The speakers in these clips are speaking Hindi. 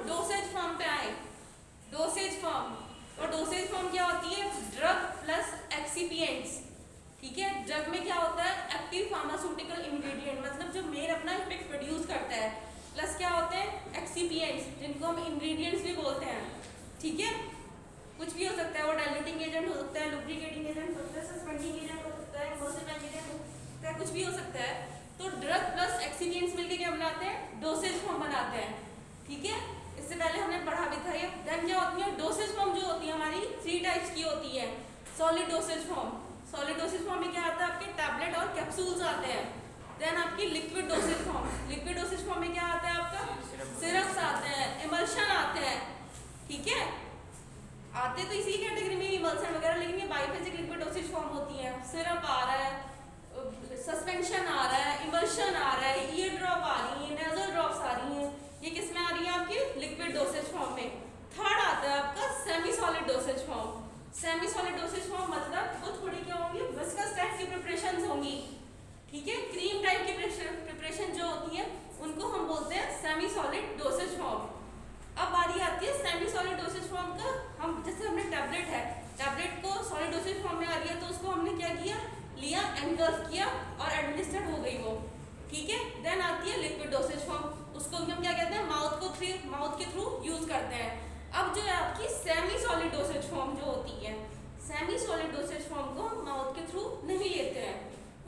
डोसेज फॉर्म पे आए। डोसेज फॉर्म, और डोसेज फॉर्म क्या होती है? Drug plus excipients. ठीक है, ड्रग में क्या होता है? एक्टिव फार्मास्यूटिकल इंग्रेडिएंट, मतलब जो मेन अपना इफेक्ट प्रोड्यूस करता है, प्लस क्या होते हैं? एक्सिपिएंट्स, जिनको हम इंग्रेडिएंट्स भी बोलते हैं। ठीक है, कुछ भी हो सकता है, वो डाइल्यूटिंग एजेंट हो सकता है, लुब्रिकेटिंग एजेंट हो सकता है, सस्पेंडिंग एजेंट हो सकता है, इमल्सिफाइंग एजेंट हो सकता है, कुछ भी हो सकता है। तो ड्रग प्लस एक्सिपिएंट्स मिलके क्या बनाते हैं? डोसेज फॉर्म बनाते हैं। ठीक है, इससे पहले हमने पढ़ा भी था ये। देन क्या होती है? डोसेज फॉर्म जो होती है हमारी 3 टाइप्स की होती है। Solid dosage form, solid dosage form में क्या आता है? आपके टैबलेट और कैप्सूल्स आते हैं। देन आपकी liquid dosage form, liquid dosage form में क्या आता है? आपका सिरप्स आते हैं, इमल्शन आते हैं। ठीक है, आते तो इसी कैटेगरी में इमल्शन वगैरह, लेकिन ये बाइफेजिक लिक्विड डोसेज फॉर्म होती है। सिरप आ रहा है, सस्पेंशन आ रहा है, इमल्शन आ रहा है, ईयर ड्रॉप आ रही है, नेजल ड्रॉप्स आ रही हैं, ये किस में आ रही है? आपकी लिक्विड डोसेज फॉर्म में। थर्ड आता है आपका semi solid dosage form. Semi solid dosage form मतलब वो थोड़ी क्या होंगी? विस्कस टाइप की प्रिपरेशंस होंगी। ठीक है, क्रीम टाइप की प्रिपरेशन जो होती है उनको हम बोलते हैं सेमी सॉलिड डोसेज फॉर्म। अब बारी आती है सेमी सॉलिड डोसेज फॉर्म का। हम जैसे हमने टैबलेट है, टैबलेट को सॉलिड डोसेज फॉर्म में आ रही है तो उसको हमने क्या किया? लिया, एनगल्फ किया और एडमिनिस्टर्ड हो गई वो। ठीक है, देन आती है लिक्विड डोसेज फॉर्म, उसको हम क्या कहते हैं? माउथ के थ्रू यूज करते हैं। अब जो है आपकी सेमी सॉलिड डोसेज फॉर्म जो होती है, सेमी सॉलिड डोसेज फॉर्म को हम माउथ के थ्रू नहीं लेते हैं,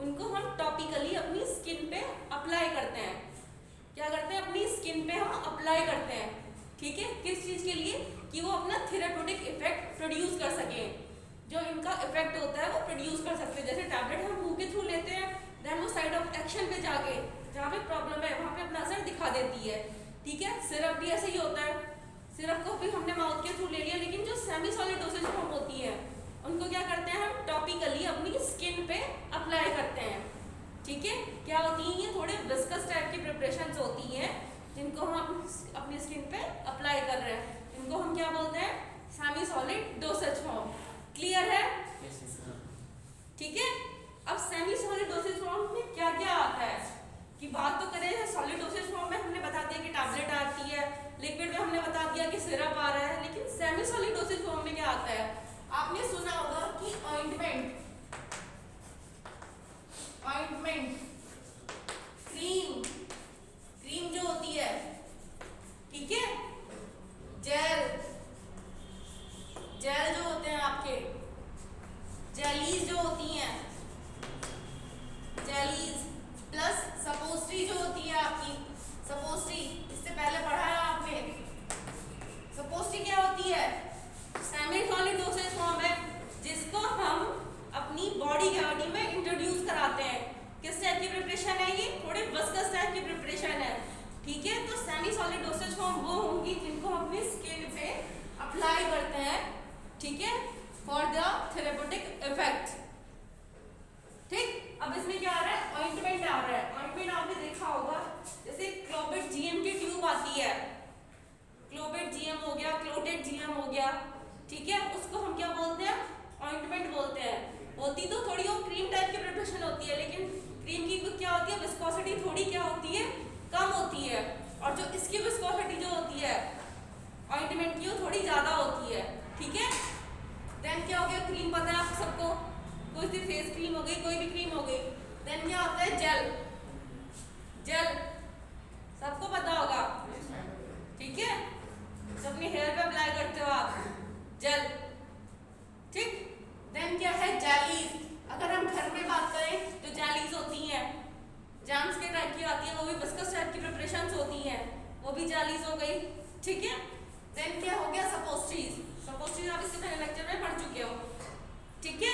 उनको हम टॉपिकली अपनी स्किन पे अप्लाई करते हैं। क्या करते हैं? अपनी स्किन पे हम अप्लाई करते हैं। ठीक है, किस चीज के लिए? कि वो अपना थेरेप्यूटिक इफेक्ट प्रोड्यूस कर सके, जो इनका इफेक्ट होता है वो प्रोड्यूस कर सकते हैं। जैसे टैबलेट हम मुंह के थ्रू लेते हैं, देन वो साइड ऑफ एक्शन पे जाके जहाँ पे प्रॉब्लम है वहाँ पे अपना असर दिखा देती है। ठीक है, सिरप भी ऐसे ही होता है, सिरप को भी हमने माउथ के थ्रू ले लिया, लेकिन जो सेमी सॉलिड डोसेज फॉर्म होती है उनको क्या करते हैं? हम टॉपिकली अपनी स्किन पे अप्लाई करते हैं। ठीक है, क्या होती है? ये थोड़े विस्कस टाइप की प्रिपरेशंस होती हैं जिनको हम अपनी स्किन पे अप्लाई कर रहे हैं, इनको हम क्या बोलते हैं? Semi solid dosage form. Clear है? ठीक है, अब सेमी सॉलिड डोसेज फॉर्म में क्या क्या आता है कि बात तो करें। सॉलिड डोसेज फॉर्म में हमने बता दिया कि टैबलेट आती है, लिक्विड में हमने बता दिया कि सिरप आ रहा है, लेकिन सेमी सॉलिड डोसेज फॉर्म में क्या आता है? आपने सुना होगा कि ऑइंटमेंट, क्रीम, क्रीम जो होती है, ठीक है, जेल जो होते हैं आपके, जेलीज जो होती हैं, जेलीज प्लस सपोस्ट्री जो होती है आपकी, सपोस्ट्री इससे पहले पढ़ा है आपने। सपोस्ट्री क्या होती है? सेमी सॉलिड डोसेज फॉर्म है जिसको हम अपनी बॉडी कैविटी में इंट्रोड्यूस कराते हैं। किस टाइप की प्रिपरेशन है? ये थोड़े विस्कस टाइप की प्रिपरेशन है। ठीक है, तो सेमी सॉलिड डोसेज फॉर्म वो होंगी जिनको हम अपनी स्किन पे अप्लाई करते हैं। ठीक है, फॉर द थेरेप्यूटिक इफेक्ट। ठीक, अब इसमें क्या आ रहा है? ऑइंटमेंट आ रहा है। ऑइंटमेंट आपने देखा होगा, जैसे क्लोबेट जीएम की ट्यूब आती है, क्लोबेट जीएम हो गया, क्लोटेड जीएम हो गया। ठीक है, उसको हम क्या बोलते हैं? ऑइंटमेंट बोलते हैं। होती तो थोड़ी वो क्रीम टाइप की प्रिपरेशन होती है, लेकिन क्रीम की क्या होती है? विस्कोसिटी थोड़ी क्या होती है? कम होती है, और जो इसकी विस्कोसिटी जो होती है ऑइंटमेंट की वो थोड़ी ज्यादा होती है। ठीक है, देन क्या हो गया? क्रीम पता है आप सबको, कोई सी फेस क्रीम हो गई, कोई भी क्रीम हो गई। देन क्या होता है? जेल, जेल सबको पता होगा। ठीक है, तो अपने हेयर पे अप्लाई करते हो आप जेल। ठीक, देन क्या है? जेलीज। अगर हम घर में बात करें तो जेलीज होती हैं, जैम्स के टाइप की आती है, वो भी विस्कस टाइप की प्रिपरेशंस होती हैं, वो भी जेलीज हो गई। ठीक है, देन क्या हो गया? सपोस्ट्रीज। सपोस्ट्रीज आप इससे पहले लेक्चर में पढ़ चुके हो। ठीक है,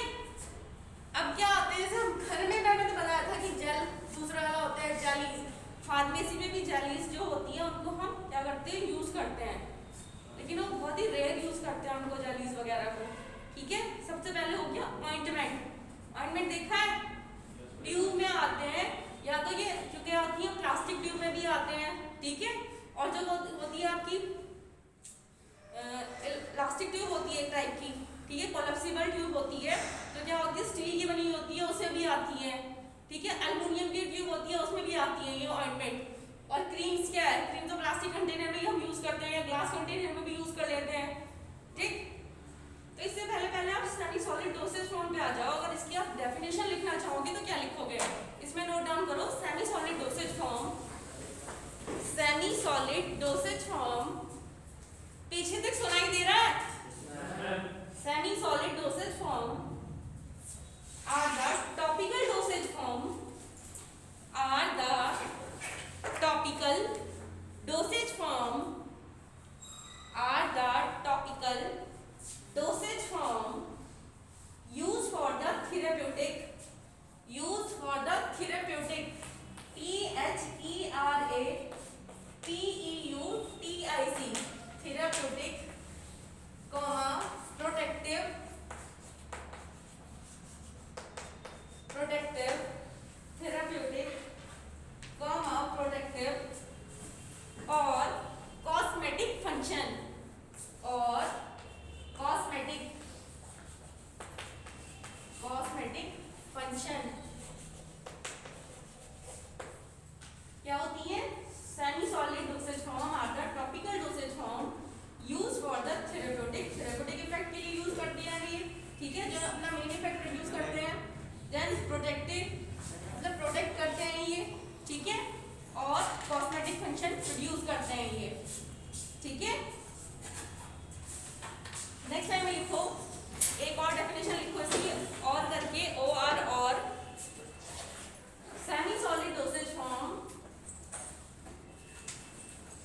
अब क्या आते हैं? जैसे हम घर में, मैंने तो बताया था कि जेल दूसरा वाला होता है जेलीज। फार्मेसी में भी जेलीज जो होती है उनको हम क्या करते हैं? यूज करते हैं, लेकिन वो बहुत ही रेयर यूज करते हैं उनको, जेलीज वगैरह को। ठीक है, सबसे पहले हो गया ऑइंटमेंट। ऑइंटमेंट देखा है? ट्यूब में आते हैं, या तो ये क्योंकि आती है प्लास्टिक ट्यूब में भी आते हैं। ठीक है, और जो होती है आपकी इलास्टिक ट्यूब होती है एक टाइप की। ठीक है, कोलेप्सिबल ट्यूब होती है, तो क्या होती है? स्टील की बनी होती है, उससे भी आती है। ठीक है, एल्युमिनियम की ट्यूब होती है, उसमें भी आती है ये ऑइंटमेंट। और क्रीम्स क्या है? क्रीम तो प्लास्टिक प्लास्टिक कंटेनर में हम यूज करते हैं या ग्लास कंटेनर में भी यूज कर लेते हैं, ठीक। तो इससे पहले आप सेमी सॉलिड डोसेज फॉर्म पे आ जाओ। अगर इसकी आप डेफिनेशन लिखना चाहोगे तो क्या लिखोगे, इसमें नोट डाउन करो, semi solid dosage form, semi solid dosage form, पीछे तक सुनाई दे रहा है? Semi solid dosage form are the topical dosage form, are the topical dosage form, are the topical dosage form used for the therapeutic, used for the therapeutic, therapeutic, therapeutic, protective, therapeutic, protective और cosmetic function, और cosmetic function क्या होती है? Semi solid dosage form are the topical dosage form use for the therapeutic effect के लिए यूज करते हैं ये, ठीक है, जो अपना मेन इफेक्ट प्रोड्यूस करते हैं। देन प्रोटेक्टिव मतलब प्रोटेक्ट करते हैं ये, ठीक है, और कॉस्मेटिक फंक्शन प्रोड्यूस करते हैं ये, ठीक है। नेक्स्ट टाइम लिखो, एक और डेफिनेशन लिखो इसकी और करके, और semi solid dosage form,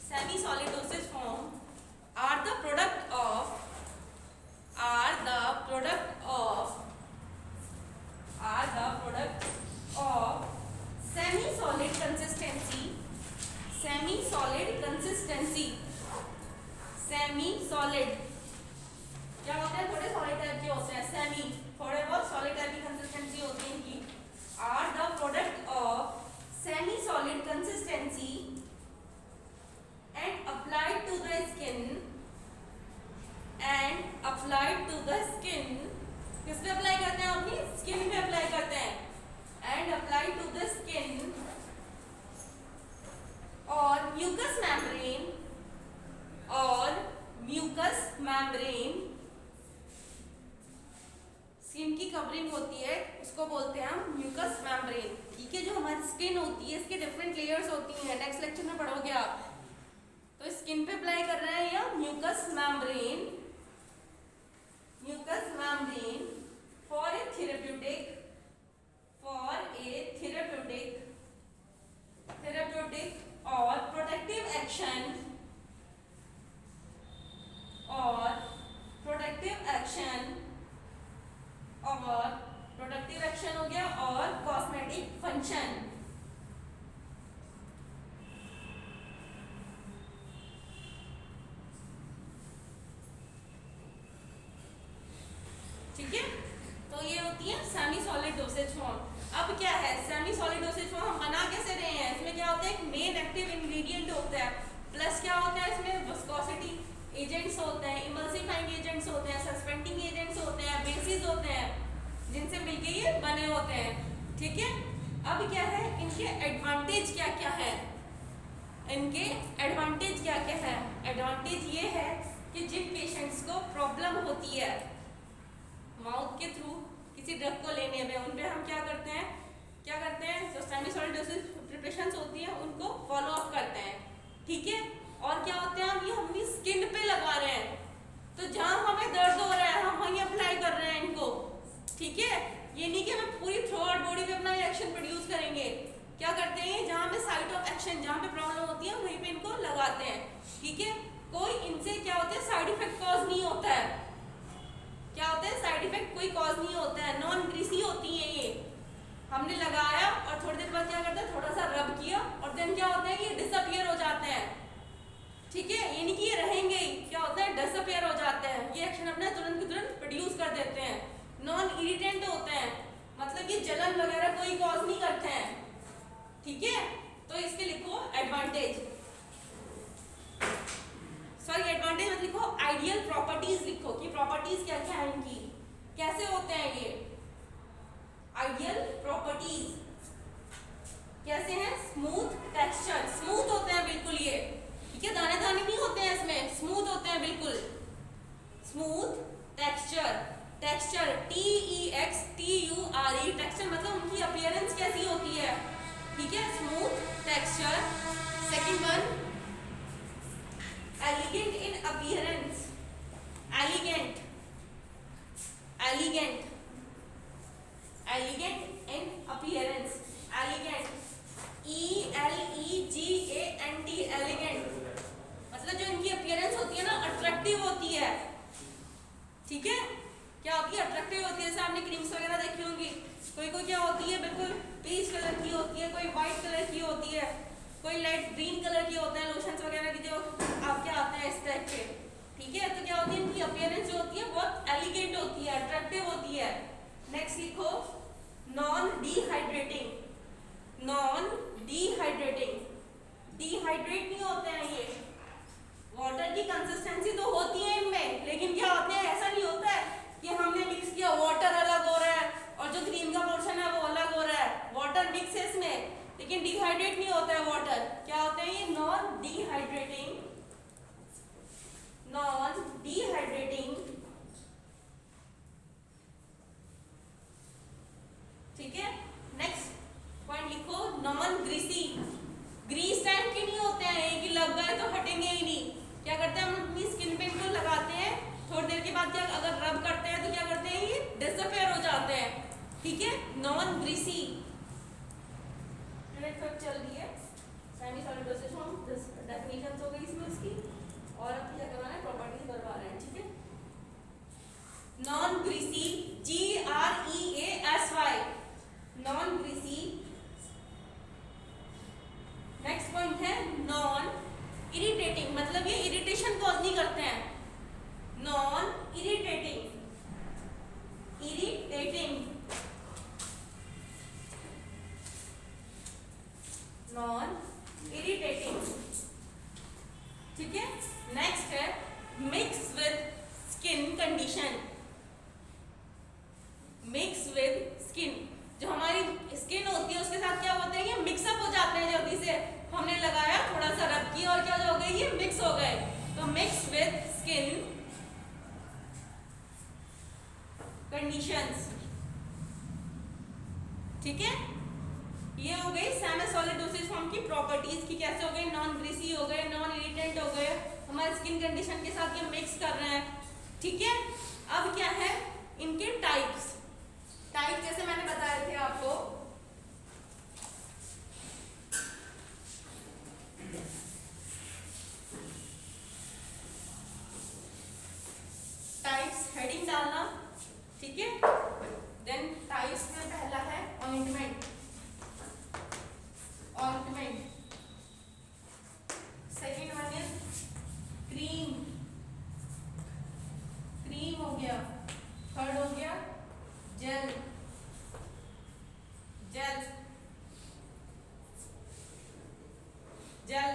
semi solid dosage form are the product of semi-solid consistency, semi-solid क्या होता है? थोड़े सॉलिड टाइप के होते हैं, सेमी थोड़े बहुत सॉलिड टाइप की कंसिस्टेंसी होती है इनकी, are the product of semi-solid consistency and applied to the skin, किस पे अप्लाई करते हैं? अपनी स्किन पे अप्लाई करते हैं, and applied to the skin और mucous membrane, स्किन की कवरिंग होती है उसको बोलते हैं हम म्यूकस मेम्ब्रेन, ठीक है। जो हमारी स्किन होती है इसके डिफरेंट लेयर्स होती हैं, नेक्स्ट लेक्चर में पढ़ोगे आप। तो स्किन पे अप्लाई कर रहे हैं या mucus membrane for a therapeutic और प्रोटेक्टिव एक्शन, हो गया, और कॉस्मेटिक फंक्शन, ठीक है। तो ये होती है सेमी सॉलिड डोसेज फॉर्म। अब क्या है सेमी सॉलिड डोसेज फॉर्म, हम बना कैसे रहे हैं? इसमें क्या होता है? एक मेन एक्टिव इंग्रेडिएंट होता है, प्लस क्या होता है इसमें? विस्कोसिटी एजेंट्स होते हैं, इमल्सिफाइंग एजेंट्स होते हैं, सस्पेंडिंग एजेंट्स होते हैं, बेसिस होते हैं, जिनसे मिलके ये बने होते हैं, ठीक है। अब क्या है इनके एडवांटेज क्या क्या है? एडवांटेज ये है कि जिन पेशेंट्स को प्रॉब्लम होती है माउथ के थ्रू किसी ड्रग को लेने में, उन पे हम क्या करते हैं जो सेमी सॉलिड डोसेज प्रिपरेशंस होती है उनको फॉलो अप करते हैं, ठीक है। और क्या होते हैं, हम ये अपनी स्किन पे लगा रहे हैं, तो जहां हमें दर्द हो रहा है हम वहीं अप्लाई कर रहे हैं इनको, ठीक है। ये नहीं कि हम पूरी थ्रू आउट बॉडी पे अपना एक्शन प्रोड्यूस करेंगे, क्या करते हैं जहां पे साइट ऑफ एक्शन, जहां पे प्रॉब्लम होती है वहीं पे इनको लगाते हैं, ठीक है। कोई इनसे क्या होता है साइड इफेक्ट कॉज नहीं होता है, क्या होता है साइड इफेक्ट कोई कॉज नहीं होता है, नॉन ग्रीसी होती है ये। हमने लगाया और थोड़ी देर बाद क्या करते हैं, थोड़ा सा रब किया और देन क्या होता है ये डिसअपियर हो जाते हैं, ठीक है। ये नहीं कि ये रहेंगे ही, क्या होता है डिसअपियर हो जाते हैं, ये एक्शन अपने तुरंत की तुरंत प्रोड्यूस कर देते हैं, नॉन इरिटेंट होते हैं, मतलब ये जलन वगैरह कोई कॉज नहीं करते हैं, ठीक है। तो इसके लिखो एडवांटेज, सॉरी एडवांटेज मत लिखो, आइडियल प्रॉपर्टीज लिखो कि प्रॉपर्टीज क्या क्या है इनकी, कैसे होते हैं ये आइडियल प्रॉपर्टीज, कैसे हैं? स्मूथ टेक्सचर, स्मूथ होते हैं बिल्कुल ये, ठीक है, smooth texture, texture TEXTURE, texture मतलब उनकी अपीयरेंस कैसी होती है, ठीक है, smooth texture. Second one elegant इन अपीयरेंस, एलिगेंट, एलिगेंट, एलिगेंट इन अपीयरेंस, एलिगेंट ELEGANT, एलिगेंट मतलब जो इनकी अपीयरेंस होती है ना अट्रैक्टिव होती है, ठीक है, क्या होती है, अट्रैक्टिव होती है। जैसे आपने क्रीम्स वगैरह देखी होंगी, कोई कोई क्या होती है बिल्कुल पीच कलर की होती है, कोई व्हाइट कलर की होती है, कोई लाइट ग्रीन कलर की होते हैं, लोशंस वगैरह की जो आपके आते हैं इस टाइप के, ठीक है। तो क्या होती है इनकी अपीयरेंस जो होती है बहुत एलिगेंट होती है, अट्रैक्टिव होती है। नेक्स्ट लिखो non dehydrating, non dehydrating, dehydrate नहीं होते हैं ये, वाटर की कंसिस्टेंसी तो होती है इनमें, लेकिन क्या होते हैं ऐसा नहीं होता है कि हमने मिक्स किया वाटर अलग हो रहा है और जो क्रीम का पोर्शन है वो अलग हो रहा है, वाटर मिक्स है इसमें लेकिन डिहाइड्रेट नहीं होता है वाटर। क्या होते हैं ये नॉन डिहाइड्रेटिंग, नॉन डिहाइड्रेटिंग, ठीक है। नेक्स्ट पॉइंट लिखो नॉन ग्रीसी, ग्रीस टाइप के नहीं होते हैं कि लग गए तो हटेंगे ही नहीं। क्या करते हैं हम अपनी स्किन पे इनको लगाते हैं, थोड़ी देर के बाद क्या अगर रब करते हैं तो क्या करते हैं ये डिसअपीयर हो जाते हैं, ठीक है। नॉन ग्रीसी चल रही है semi solid dosage form, definitions हो गई इसमें इसकी, और अब क्या करवाना है प्रॉपर्टीज करवा रहे हैं, ठीक है। Non greasy GREASY, non greasy. Next point है नॉन इरिटेटिंग, मतलब ये इरिटेशन कॉज नहीं करते हैं, non irritating, irritating, non irritating, ठीक है। नेक्स्ट है mix with skin condition, mix with skin, जो हमारी स्किन होती है उसके साथ क्या होता है ये मिक्सअप हो जाते हैं, जल्दी से हमने लगाया थोड़ा सा रब किया और क्या हो गए ये मिक्स हो गए, तो मिक्स विद स्किन कंडीशंस, ठीक है। ये हो गई सेमी सॉलिड डोसेज फॉर्म की प्रॉपर्टीज की, कैसे हो गए, नॉन ग्रीसी हो गए, नॉन इरिटेंट हो गए, हमारे स्किन कंडीशन के साथ ये मिक्स कर रहे हैं, ठीक है। अब क्या है इनके टाइप्स, टाइप जैसे मैंने बताए थे आपको, टाइप्स हेडिंग डालना, ठीक है। देन टाइप्स में पहला है ointment, ointment, second one is cream, cream हो गया, थर्ड हो गया जेल, जेल, जेल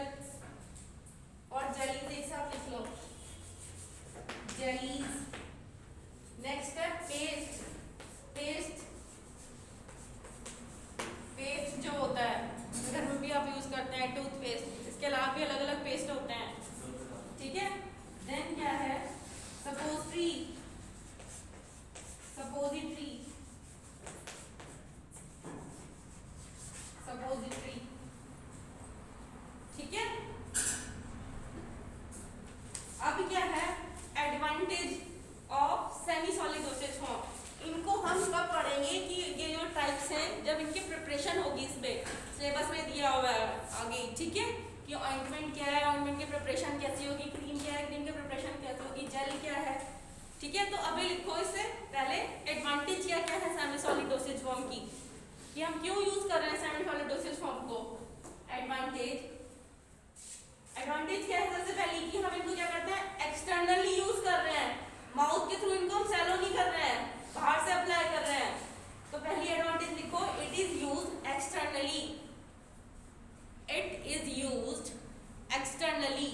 और जेलीज एक साथ लिख लो, जेलीज। नेक्स्ट है पेस्ट, पेस्ट, पेस्ट जो होता है घर में भी आप यूज करते हैं टूथपेस्ट, इसके अलावा भी अलग अलग पेस्ट होते हैं, ठीक है। देन क्या है सपोजिटरी, सपोजिटरी, सपोजिटरी, ठीक है। अब क्या है advantage of semi solid dosage form, इनको हम कब पढ़ेंगे कि ये जो टाइप्स हैं जब इनकी प्रिपरेशन होगी, इसमें सिलेबस में दिया हुआ है आगे, ठीक है, कि ऑइंटमेंट क्या है, ऑइंटमेंट की प्रिपरेशन कैसी होगी, क्रीम क्या है, क्रीम की प्रिपरेशन कैसी होगी, जेल क्या है, ठीक है। तो अभी लिखो इससे पहले एडवांटेज क्या क्या है सेमी सॉलिड डोसेज फॉर्म की, कि हम क्यों यूज कर रहे हैं सेमी सॉलिड डोसेज फॉर्म को। एडवांटेज, एडवांटेज क्या है सबसे पहले कि हम इनको क्या करते हैं एक्सटर्नली यूज कर रहे हैं, माउथ के थ्रू इनको हम सैलो नहीं कर रहे हैं, बाहर से अप्लाई कर रहे हैं। तो पहली एडवांटेज लिखो it is used externally, it is used externally,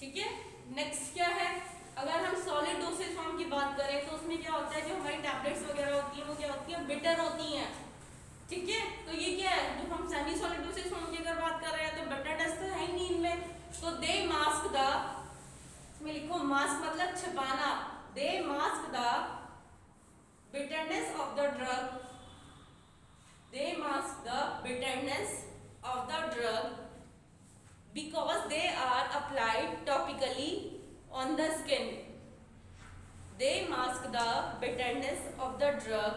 ठीक है। नेक्स्ट क्या है, अगर हम सॉलिड डोसेज फॉर्म की बात करें तो उसमें क्या होता है जो हमारी टैबलेट्स वगैरह होती है वो क्या होती है बिटर होती हैं, ठीक है, तो ये क्या है, जो हम सेमी सॉलिड डोसेज फॉर्म की अगर बात कर रहे हैं तो बिटरनेस तो है ही नहीं इनमें, तो दे मास्क द, इसमें लिखो मास्क मतलब छिपाना, they mask the bitterness of the drug, they mask the bitterness of the drug because they are applied topically on the skin. They mask the bitterness of the drug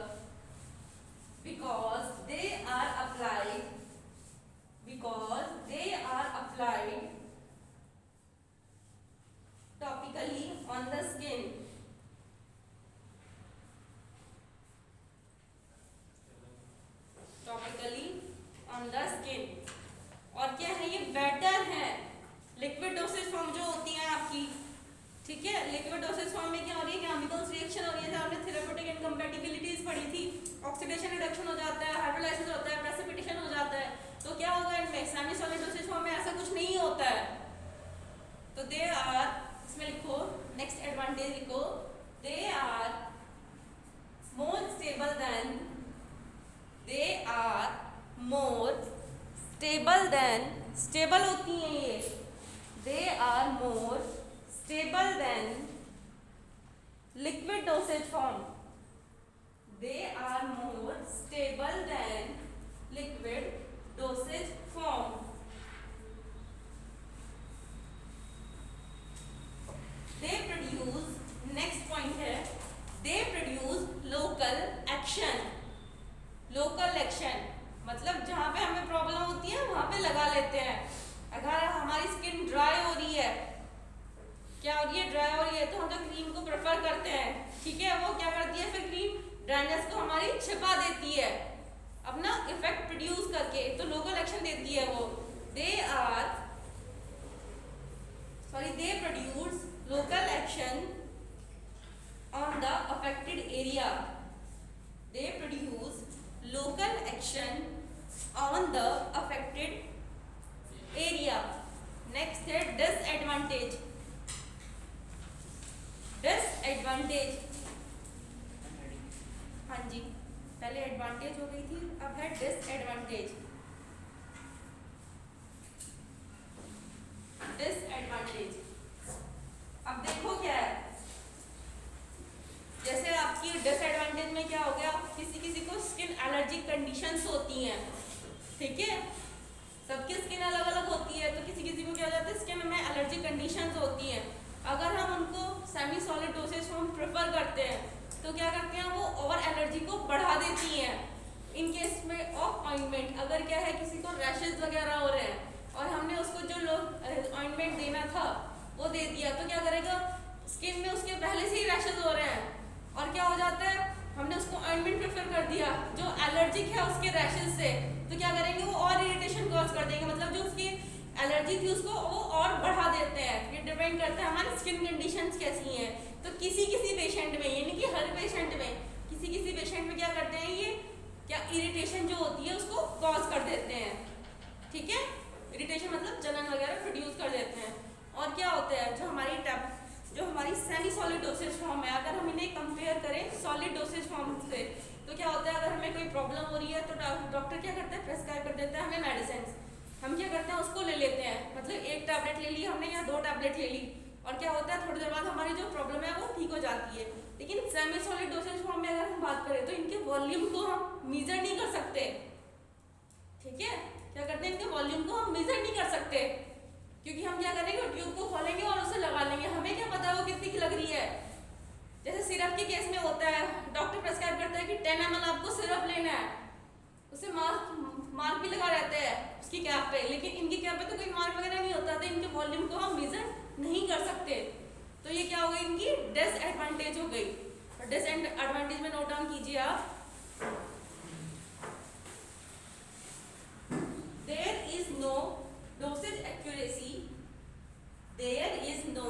because they are applied topically on the skin. Topically on the skin. और क्या है, ये बेटर है लिक्विड डोसेज फॉर्म जो होती है आपकी, ठीक है। लिक्विड डोसेज फॉर्म में क्या हो रही है, केमिकल्स रिएक्शन हो रही है, आपने थेरेप्यूटिक इनकम्पैटिबिलिटीज पढ़ी थी, ऑक्सीडेशन रिडक्शन हो जाता है, हाइड्रोलाइसिस होता है, प्रेसिपिटेशन हो जाता है, तो क्या होगा इनमें, सेमी सॉलिड डोसेज फॉर्म में ऐसा कुछ नहीं होता है। तो दे आर, इसमें लिखो नेक्स्ट एडवांटेज लिखो, they are more stable than, they are more stable than, stable होती हैं ये, they are more stable than liquid dosage form, they are more stable than liquid dosage form. They produce, next point है, they produce local action. Local action मतलब जहाँ पे हमें प्रॉब्लम होती है वहाँ पे लगा लेते हैं। अगर हमारी स्किन ड्राई हो रही है, क्या हो रही है, ड्राई हो रही है, तो हम तो क्रीम को प्रेफर करते हैं, ठीक है। वो क्या करती है फिर, क्रीम ड्राइनेस को हमारी छिपा देती है अपना इफेक्ट प्रोड्यूस करके, तो लोकल एक्शन देती है वो। They produce local action on the affected area, they produce local action on the affected area. Next है disadvantage. हाँ जी, पहले एडवांटेज हो गई थी, अब है डिसएडवांटेज। अब देखो क्या है, जैसे आपकी डिसएडवांटेज में क्या हो गया, किसी किसी को स्किन एलर्जिक कंडीशंस होती हैं, ठीक है, सबकी स्किन अलग अलग होती है, तो किसी किसी को क्या हो जाता है, स्किन में एलर्जिक कंडीशंस होती हैं। अगर हम उनको semi solid dosage form prefer करते हैं तो क्या करते हैं, वो और एलर्जी को बढ़ा देती हैं। इन केस में ऑफ ऑइंटमेंट, अगर क्या है किसी को रैशेज वगैरह हो रहे हैं और हमने उसको जो ऑइंटमेंट देना था वो दे दिया, तो क्या करेगा, स्किन में उसके पहले से ही रैशेज हो रहे हैं और क्या हो जाता है, हमने उसको ऑइंटमेंट प्रेफर कर दिया जो एलर्जिक है उसके रैशेज से, तो क्या करेंगे, वो और इरिटेशन कॉज कर देंगे, मतलब जो उसकी एलर्जी थी उसको वो और बढ़ा देते हैं। ये डिपेंड करता है हमारी स्किन कंडीशंस कैसी हैं। तो किसी किसी पेशेंट में, यानी कि हर पेशेंट में, किसी किसी पेशेंट में क्या करते हैं, ये क्या इरिटेशन जो होती है उसको कॉज कर देते हैं, ठीक है। इरिटेशन मतलब जलन वगैरह प्रोड्यूस कर देते हैं। और क्या होता है, जो हमारी सेमी सॉलिड डोसेज फॉर्म है, अगर हम इन्हें कंपेयर करें सॉलिड डोसेज फॉर्म से, तो क्या होता है, अगर हमें कोई प्रॉब्लम हो रही है तो डॉक्टर क्या करता है, प्रेस्क्राइब कर देता है हमें मेडिसिन, हम क्या करते हैं उसको ले लेते हैं, मतलब एक टैबलेट ले ली हमने या 2 टैबलेट ले ली, और क्या होता है थोड़ी देर बाद हमारी जो प्रॉब्लम है वो ठीक हो जाती है। लेकिन सेमी सॉलिड डोसेज फॉर्म में अगर हम बात करें तो इनके वॉल्यूम को हम मेजर नहीं कर सकते, ठीक है। क्या करते हैं, इनके वॉल्यूम को हम मेजर नहीं कर सकते, क्योंकि हम क्या करेंगे, ट्यूब को खोलेंगे और उसे लगा लेंगे, हमें क्या पता है वो कितनी की लग रही है। जैसे सिरप के केस में होता है, डॉक्टर प्रेस्क्राइब करता है कि 10 ml आपको सिरप लेना है, उसे मार्क भी लगा रहते हैं उसकी कैप पे, लेकिन इनकी कैप पे तो कोई मार्क वगैरह नहीं होता, तो इनके वॉल्यूम को हम मेजर नहीं कर सकते। तो ये क्या हो गई, इनकी डिसएडवांटेज हो गई। डिसएडवांटेज में नोट डाउन कीजिए आप, there is no dosage accuracy, there is no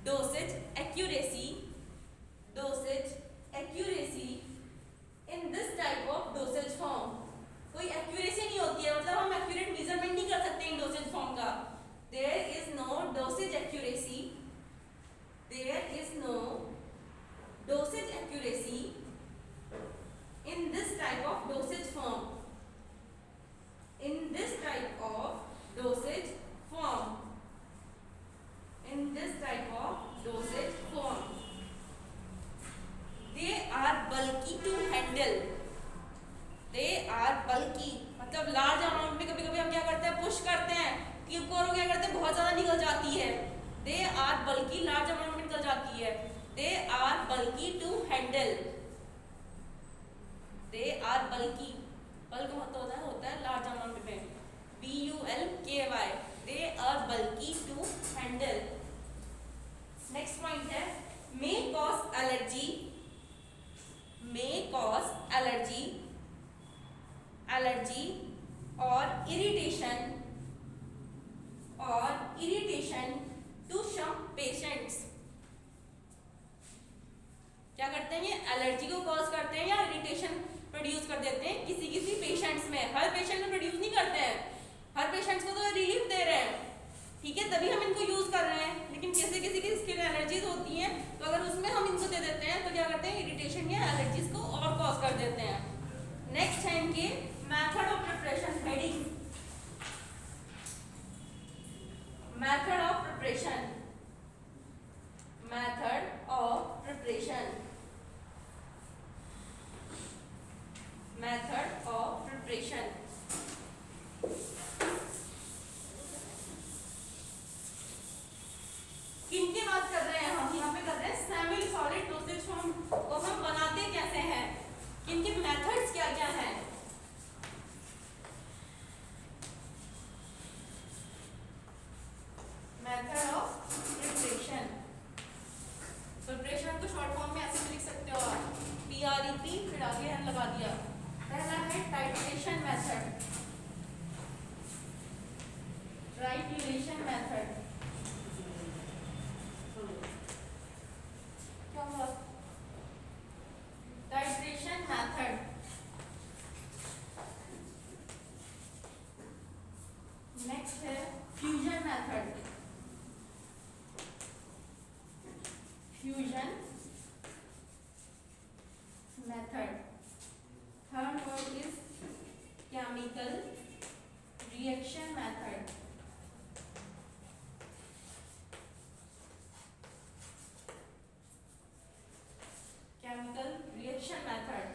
dosage accuracy in this type of dosage form। कोई एक्यूरेसी नहीं होती है, मतलब हम एक्यूरेट मेजरमेंट नहीं कर सकते इन डोसेज फॉर्म का। there is no dosage accuracy bulky to handle, they are bulky मतलब लार्ज अमाउंट में कभी कभी हम क्या करते हैं, पुश करते हैं कि कोरो क्या करते हैं, बहुत ज़्यादा निकल जाती है। They are bulky large amount में निकल जाती है, they are bulky to handle, they are bulky, bulk मतलब होता है लार्ज अमाउंट में, BULKY, they are bulky to handle. Next point है may cause allergy, may cause allergy, allergy और इरिटेशन टू सम पेशेंट्स। क्या करते हैं, ये एलर्जी को कॉज करते हैं या इरिटेशन प्रोड्यूस कर देते हैं किसी किसी पेशेंट्स में। हर पेशेंट में प्रोड्यूस नहीं करते हैं, हर पेशेंट्स को तो रिलीफ दे रहे हैं, ठीक है, तभी हम इनको यूज कर रहे हैं। लेकिन किसी किसी की स्किन एलर्जीज होती हैं, तो अगर उसमें हम इनको दे देते हैं तो क्या करते हैं, इरिटेशन या एलर्जीज को और कॉज कर देते हैं। नेक्स्ट है इनके method of preparation, heading method of preparation, method of preparation, method of preparation. किनकी बात कर रहे हैं हम यहाँ पे, कर रहे हैं सेमी सॉलिड डोसेज फॉर्म को हम बनाते कैसे हैं, किनके मेथड्स क्या क्या हैं। मेथड ऑफ प्रिपरेशन, प्रिपरेशन को शॉर्ट फॉर्म में ऐसे लिख सकते हो आप, PREP फिर आगे एन लगा दिया। पहला है टाइट्रेशन मेथड, ट्राइट्यूरेशन मेथड, क्या हुआ, टाइट्रेशन मेथड, नेक्स्ट है fusion method, fusion method, third word is chemical reaction method, chemical reaction method,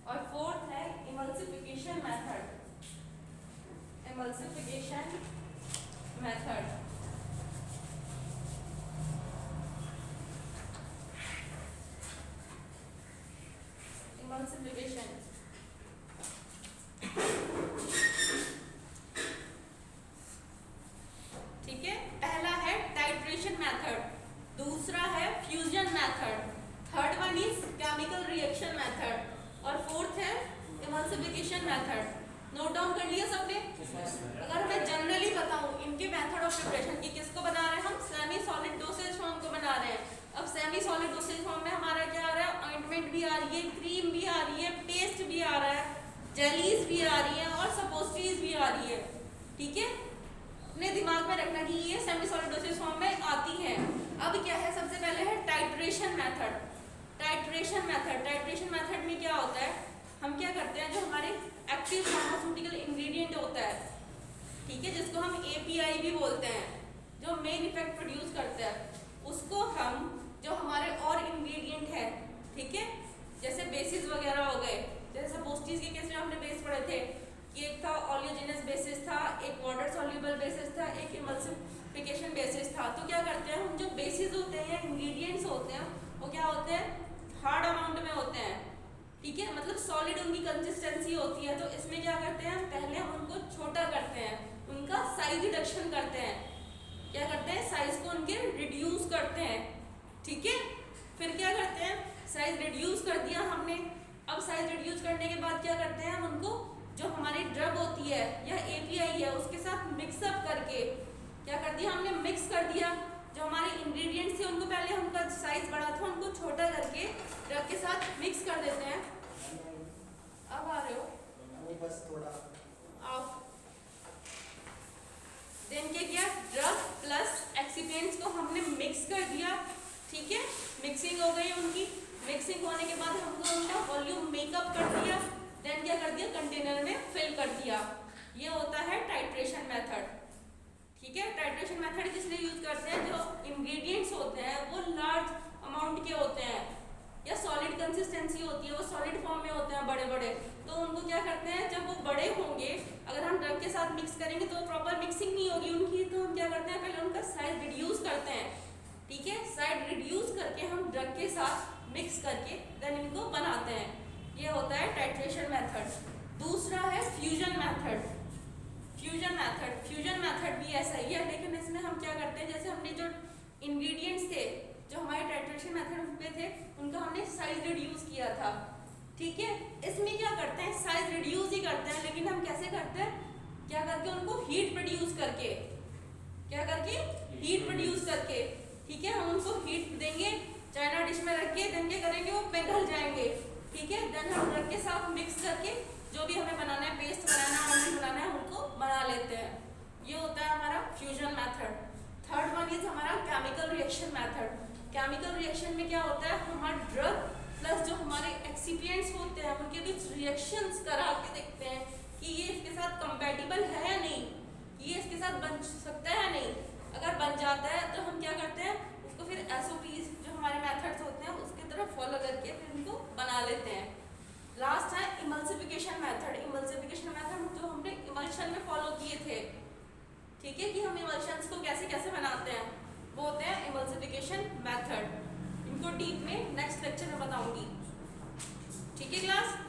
और फोर्थ है emulsification method, emulsification method, emulsification. ठीक है, पहला है टाइट्रेशन मेथड, दूसरा है fusion method, third one is chemical reaction method और फोर्थ है इमल्सिफिकेशन मेथड। नोट डाउन कर लिया सबने? अगर मैं जनरली बताऊं इनके मेथड ऑफ प्रिपरेशन की, किसको बना रहे हैं हम, सेमी सॉलिड डोसेज फॉर्म को बना रहे हैं। अब सेमी सॉलिड डोसेज फॉर्म में हमारा क्या आ रहा है, ऑइंटमेंट भी आ रही है, क्रीम भी आ रही है, पेस्ट भी आ रहा है, जेलीज भी आ रही है और सपोस्ट्रीज भी आ रही है। ठीक है, अपने दिमाग में रखना कि ये सेमी सॉलिड डोसेज फॉर्म में आती है। अब क्या है, सबसे पहले है titration method. Titration method, titration method में क्या होता है, हम क्या करते हैं, जो हमारे एक्टिव फार्मास्यूटिकल इंग्रेडिएंट होता है, ठीक है, जिसको हम API भी बोलते हैं, जो मेन इफेक्ट प्रोड्यूस करता है, उसको हम जो हमारे और इंग्रेडिएंट है, ठीक है, जैसे बेसिस वगैरह हो गए, जैसे सपोस्टीज के केस में हमने बेस पढ़े थे कि एक था ओलियोजेनस बेसिस था, एक वाटर सॉल्युबल बेसिस था, एक इमल्सिफिकेशन बेसिस था। तो क्या करते हैं हम, जो बेसिस होते हैं या इंग्रेडिएंट्स होते हैं वो क्या होते हैं, हार्ड अमाउंट में होते हैं, ठीक है, मतलब सॉलिड उनकी कंसिस्टेंसी होती है। तो इसमें क्या करते हैं, पहले हम उनको छोटा करते हैं, उनका साइज रिडक्शन करते हैं, क्या करते हैं, साइज को उनके रिड्यूस करते हैं, ठीक है। फिर क्या करते हैं, साइज रिड्यूस कर दिया हमने, अब साइज रिड्यूस करने के बाद क्या करते हैं, हम उनको जो हमारी ड्रग होती है या API है उसके साथ मिक्सअप करके क्या कर दिया हमने, मिक्स कर दिया। जो हमारे इंग्रेडिएंट्स थे उनको पहले उनका साइज बड़ा था, उनको छोटा करके ड्रग के साथ मिक्स कर देते हैं। अब आ रहे हो, बस थोड़ा आओ। देन क्या किया, ड्रग प्लस एक्सिपिएंट्स को हमने मिक्स कर दिया, ठीक है, मिक्स मिक्सिंग हो गई उनकी। मिक्सिंग होने के बाद हमको उनका वॉल्यूम मेकअप कर दिया, देन क्या कर दिया, कंटेनर में फिल कर दिया। ये होता है टाइट्रेशन मेथड। ठीक है, टाइट्रेशन मेथड किस लिए यूज करते हैं, जो इंग्रेडिएंट्स होते हैं वो लार्ज अमाउंट के होते हैं या सॉलिड कंसिस्टेंसी होती है, वो सॉलिड फॉर्म में होते हैं बड़े बड़े, तो उनको क्या करते हैं, जब वो बड़े होंगे अगर हम ड्रग के साथ मिक्स करेंगे तो प्रॉपर मिक्सिंग नहीं होगी उनकी, तो हम क्या करते हैं, पहले उनका साइज रिड्यूस करते हैं। ठीक है, साइज रिड्यूस करके हम ड्रग के साथ मिक्स करके देन इनको बनाते हैं। ये होता है टाइट्रेशन मेथड। दूसरा है फ्यूजन मेथड। फ्यूजन मेथड भी ऐसा ही है, लेकिन इसमें हम क्या करते हैं, जैसे हमने जो इंग्रेडिएंट्स थे जो हमारे टाइट्रेशन मेथड में थे उनका हमने साइज रिड्यूस किया था। ठीक है, इसमें क्या करते हैं, साइज रिड्यूस ही करते हैं, लेकिन हम कैसे करते हैं, क्या करके उनको हीट प्रोड्यूस करके, क्या करके, हीट प्रोड्यूस करके। ठीक है, हम उनको हीट देंगे, चाइना डिश में रख के देन क्या करेंगे, वो पिघल जाएंगे। ठीक है, देन हम ड्रग के साथ मिक्स करके जो भी हमें बनाना है, पेस्ट बनाना है, ऑयल बनाना है, उनको बना लेते हैं। ये होता है हमारा fusion method. Third one is हमारा chemical reaction method. Chemical reaction में क्या होता है, हमारा ड्रग प्लस जो हमारे एक्सिपिएंट्स होते हैं उनके बीच रिएक्शंस करा के देखते हैं कि ये इसके साथ कंपैटिबल है या नहीं, ये इसके साथ बन सकता है या नहीं। अगर बन जाता है तो हम क्या करते हैं, उसको फिर एसओपीज जो हमारे मेथड्स होते हैं उसकी तरफ फॉलो करके फिर उनको बना लेते हैं। लास्ट है इमल्सिफिकेशन मेथड। इमल्सिफिकेशन मेथड जो हमने इमल्शन में फॉलो किए थे, ठीक है, कि हम इमल्शंस को कैसे कैसे बनाते हैं, वो होते हैं इमल्सिफिकेशन मेथड। इनको डीप में नेक्स्ट लेक्चर में बताऊंगी। ठीक है क्लास।